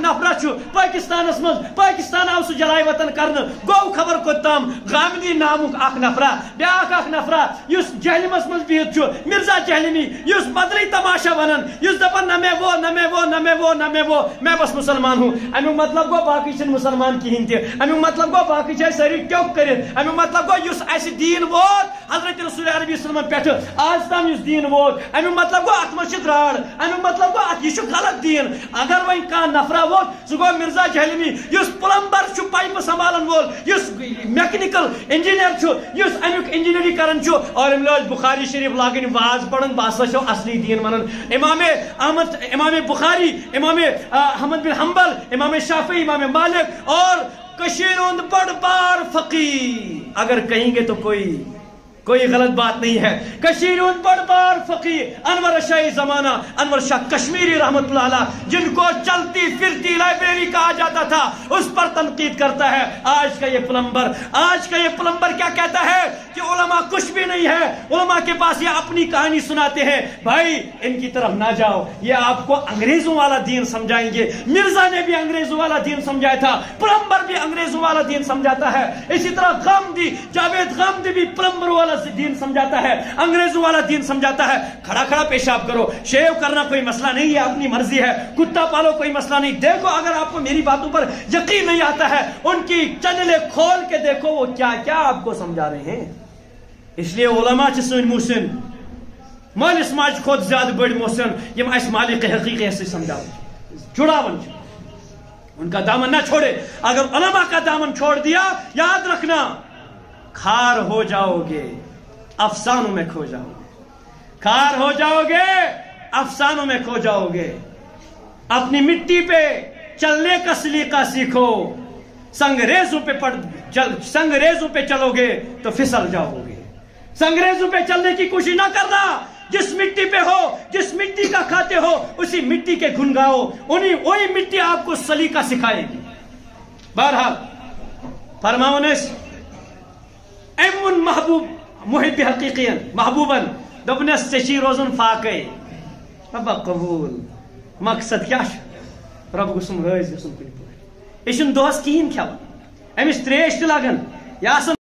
नफरा पाकिस्तान पाकिस्तान आव सह जलाय वतन कर गो खबर कोताम गामदी नामुक नफरा ब्याख नफरा जहलिमस मज बिहित मिर्जा जहलिमी बदली तमाशा वनान दपान न मे वो न मे वो न मे वो न मे वो मैं बस मुसलमान हूँ अमुक मतलब गो बाकी मुसलमान कहें तमुक मतलब गो बाकी सारी ट्योक कर अमुक मतलब गो दीन वोत हजरत रसूल अरबी पे आज तम दीन वोत अमुक मतलब गो अत मज द्राड़ अमुक मतलब गो यह गलत दीन अगर वह कह नफरा वोत सह गो मिर्जा जहलिमी प्लम्बर पाइप संभालन वोल मैकेनिकल इंजीनियर अमुक इंजीनियरिंग करान और बुखारी शरीफ लागन वाज पढ़न बसा असली दीन वन इमाम बुखारी इमाम अहमद बिन हम्बल इमाम शाफी इमाम मालिक और कशीर बड़ बार फकीह अगर कहेंगे तो कोई गलत बात नहीं है। कशीर बड़ बार फकीह अनवर शाह जमाना अनवर शाह कश्मीरी रहमतुल्लाह अलैह जिनको चलती फिरती लाइब्रेरी कहा जाता था उस पर तनकीद करता है। आज का ये प्लम्बर क्या कहता है कि उलमा कुछ भी नहीं है, उलमा के पास ये अपनी कहानी सुनाते हैं। भाई इनकी तरफ ना जाओ, ये आपको अंग्रेजों वाला दीन समझाएंगे। मिर्जा ने भी अंग्रेजों वाला दीन समझाया था, प्लम्बर भी अंग्रेजों वाला दीन समझाता है। इसी तरह गामदी जावेद गामदी भी प्लम्बर वाला दीन समझाता है, अंग्रेजों वाला दीन समझाता है। खड़ा खड़ा पेशाब करो, शेव करना कोई मसला नहीं है, अपनी मर्जी है। कुत्ता पालो कोई मसला नहीं। देखो अगर आपको मेरी बातों पर यकीन नहीं आता है, उनकी चैनलें खोल के देखो वो क्या क्या आपको समझा रहे हैं। इसलिए उलमा सन मोहसिन मालिस माज खुद ज्यादा बड़ मोहसिन यम अस मालिक हकीकत से समझाओ जुड़ावन उनका दामन ना छोड़े। अगर उलमा का दामन छोड़ दिया याद रखना खार हो जाओगे, अफसानों में खो जाओगे। खार हो जाओगे, अफसानों में खो जाओगे। अपनी मिट्टी पे चलने का सलीका सीखो। संगरेजों पे चलोगे तो फिसल जाओगे। संगरेजों पे चलने की कोशिश ना करना। जिस मिट्टी पे हो, जिस मिट्टी का खाते हो, उसी मिट्टी के गुन गाओ। वही मिट्टी आपको सलीका सिखाएगी। बहरहाल फरमाउनस एमुन महबूब मुहिब हकीकियन महबूबन दबनस चशी रोजन फाके अब कबूल मकसद क्या रब गुसम राज गुसम कुन पे यह दोस कहीं खेवान अमिस त्रेश लगन यह